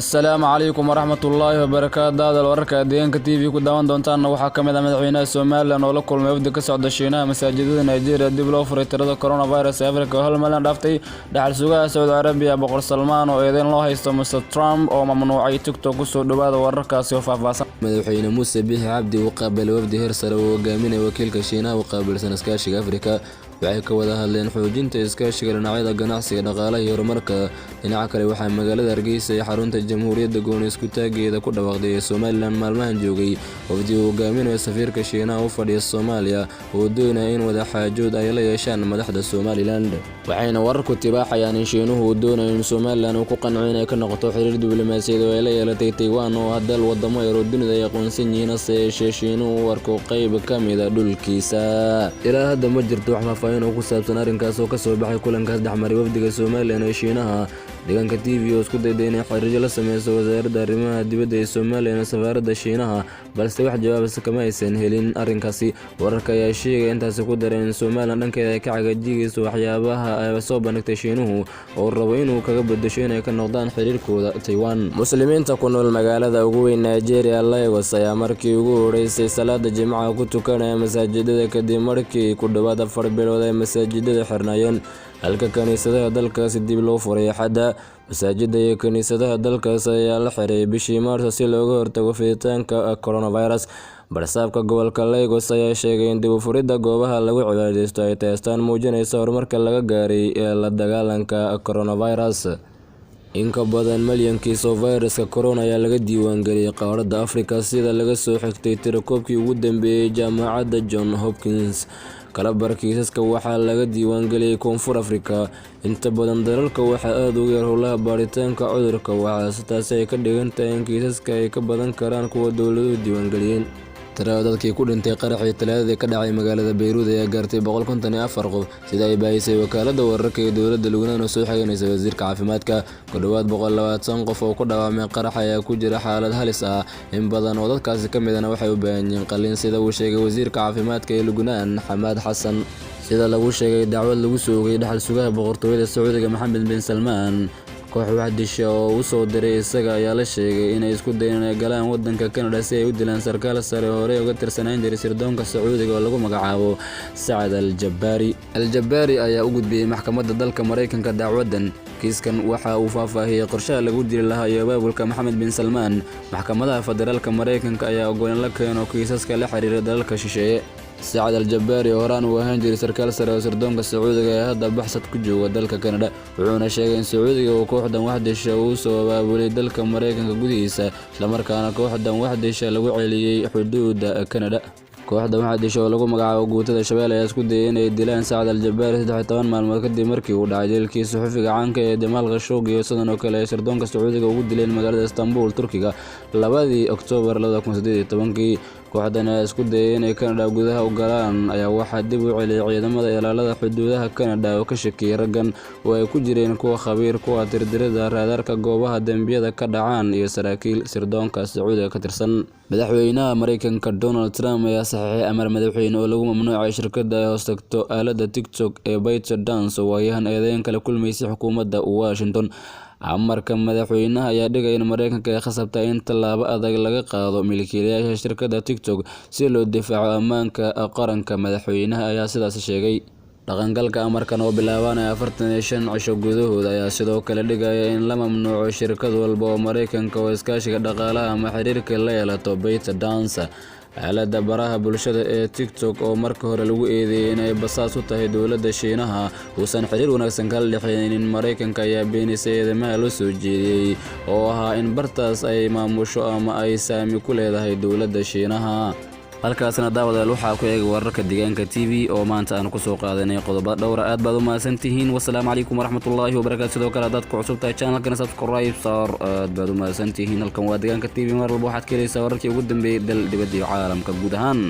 السلام عليكم ورحمة الله وبركاته. هذا الورقة دينك تي في كدوان دونتان waxaa kamid ah madaxweynaha Soomaaliland oo la kulmay wafdi ka socda Shiinaha masaajidada Nigeria dib loo furay tirada coronavirus ee Afrika hal malyan dhaftay dhaxal sugaha Saudi Arabia boqor Salmaan oo eedeyn loo haysto Mr Trump oo mamnuucay TikTok soo dhawaada wararkaasi oo faahfaahsan. madaxweyne Muuse Biixi Cabdi uu qaabay wafdi heer sare oo hogaaminaya wakiilka Shiinaha oo qaabilsan iskaashiga Afrika waxay ka wada hadleen xoojinta iskaashiga dhinacyada ganacsiga dhaqaalaha iyo horumarka. dhinaca kale waxaa magaalada Hargeysa ee xarunta Jamhuuriyadda Gooni isku taageeda ku dhawaaqday Soomaaliland maalmahan joogay wafdi uu hogaaminayo safiirka Shiinaha u fadhiya Soomaaliya oo doonaya in wada xaajood ay la yeeshaan madaxda Soomaaliland. waxayna wararku tibaaxayaan in Shiinuhu uu doonayo in Soomaaliland uu ku qanco inay ka noqoto xiriir diblomaasiyadeed oo ay la yeelatay Taiwan oo hadal wadamo yar oo dunida ay aqoonsan yihiin se Shiinuhu u arko qayb ka mid ah dhulkiisa. ilaa hadda ma jirto wax inuu ku saabsan arrinkaas oo ka soo baxay kulankaas dhexmaray wafdiga Soomaaliland ee Shiinaha. deegaanka TV oo isku dayday inay xiriir la sameeyso wasaaradda arrimaha dibadda ee Soomaaliland ee safaaradda Shiinaha balse wax jawaab kama aysan helin arrinkaasi. wararka ayaa sheegay intaas ku dareen in Soomaaliland dhankeeda ay ka cagajigayso waxyaabaha ay soo bandhigtay Shiinuhu oo rabo inuu kaga bedesho inay ka noqdaan xiriirkooda Taiwan. muslimiinta ku nool magaalada ugu weyn Nigeria Lagos ayaa markii ugu horeysay salaada Jimcaha ku tukanaya masaajidada kadib markii ku dhawaad 4 bilood ay masaajidada xirnaayeen halka kaniisadaha dalkaasi dib loo furay xadda. masaajidda iyo kaniisadaha dalkaas ayaa la xiray bishii Maarso si looga hortago fiditaanka coronavirus. barsaabka gobolka Lagos ayaa sheegay in dib u furidda goobaha lagu cibaadeysto ay taastaan muujinayso horumarka laga gaaray ee la dagaalanka coronavirus. in ka badan malyan kiis oo fayraska corona ayaa laga diiwaangeliyay qaaradda Afrika sida laga soo xigtay tirakoobkii ugu dambeeyay jaamacadda John Hopkins. kalabar kiisaska waxaa laga diiwaangeliyay Koonfur Afrika. inta badan dalalka waxaa aad ugu yar howlaha baaritaanka cudurka waxaase taasi ay ka dhigan tahay in kiisaska ay ka badan karaan kuwa dowladuhu diiwaangeliyeen. tirada dadkii ku dhintay qaraxii Talaadadii ka dhacay magaalada Beirut ayaa gaartay 154 qof sida ay baahisay wakaaladda wararka ee dowladda Lubnaan oo soo xigeenaysa wasiirka caafimaadka. ku dhawaad 120 qof oo ku dhaawacmay qarax ayaa ku jira xaalad halis ah. in badan oo dadkaasi ka midana waxay u baahan yihiin qalliin sida uu sheegay wasiirka caafimaadka ee Lubnaan Xamaad Xasan. sida lagu sheegay dacwad lagu soo oogay dhaxal sugaha boqortooyada Sacuudiga Mohammed bin Salmaan. koox waxdisha oo u soo diray isaga ayaa la sheegay inay isku dayeen inay galaan wadanka Canada si ay u dilaan sarkaal sare hore uga tirsanaan jiray sirdoonka Sacuudiga oo lagu magacaabo Saad al-Jabari. al-Jabari ayaa u gudbiyay maxkamadda dalka Mareykanka dacwadan. kiiskan waxa uu faahfaahiyay qorshaha lagu dili lahaa iyo abaabulka Mohammed bin Salmaan. maxkamadaha federaalka Mareykanka ayaa ogolaan la keeno kiisaska la xiriira dalalka shisheeye. Saad al-Jabari oo horaan uu ahaan jiray sarkaal sare oo sirdoonka Sacuudiga ee hadda baxsad ku jooga dalka Canada wuxuuna sheegay in Sacuudiga uu kooxdan waxdisha uu soo abaabulay dalka Mareykanka gudihiisa isla markaana kooxdan waxdisha lagu celiyay xuduudda Canada. kooxda waxdisha oo lagu magacaabo guutada Shabeelle ayaa isku dayay inay dilaan Saad al-Jabari 13 maalmood kadib markii uu dhacay dilkii suxufiga caanka ee Jamal Khashoggi iyo sidoo kale ay sirdoonka Sacuudiga ugu dileen magaalada Istanbul Turkiga 2 Oktoobar 2018. kooxdan ayaa isku dayay inay Canada gudaha u galaan ayaa waxaa dib u celiyay ciidamada ilaalada xuduudaha Canada oo ka shakiyay raggan oo ay ku jireen kuwa khabiir kuwa tirtirida raadarka goobaha dambiyada ka dhacaan iyo saraakiil sirdoonka Sacuudiga ka tirsan. madaxweynaha Mareykanka Donald Trump ayaa saxiixay amar madaxweyne oo lagu mamnuucay shirkadda ay hoostagto aaladda TikTok ee ByteDance oo ay eedeyn kala kulmaysay xukuumadda Washington. amarka madaxweynaha ayaa dhigay in Mareykanka ay khasabtay in tallaabo adag laga qaado milkiilayaasha shirkadda TikTok si loo difaaco ammaanka qaranka. madaxweynaha ayaa sidaas sheegay. dhaqangalka amarkan oo bilaabanaya 45 cisho gudahood ayaa sidoo kale dhigaya in la mamnuuco shirkad walba oo Mareykanka oo iskaashiga dhaqaalaha ama xiriirka la yeelato ByteDance. aaladda baraha bulshada ee TikTok oo marka hore lagu eedeeyay inay basaas u tahay dowladda Shiinaha uusan xiriir wanaagsan kala dhexeynin Mareykanka ayaa beenisay eedeymaha loo soo jeediyay oo ahaa in bartaas ay maamusho ama ay saami ku leedahay dowladda Shiinaha. halkaasna daawadayaal waxaa ku eegay wararka deegaanka TV oo maanta aan ku soo qaadanay qodobo dhowr aad baad u mahadsantihiin. wassalaamu calaykum waraxmatullaahi wabarakaatu. sidoo kale dad ku cusub tahay channelkan subscribe saar aad baad u mahadsantihiin. halkan waa deegaanka TV mar walba waxaad ka helaysaa wararkii ugu dambeeyay dal dibadda iyo caalamka guud ahaan.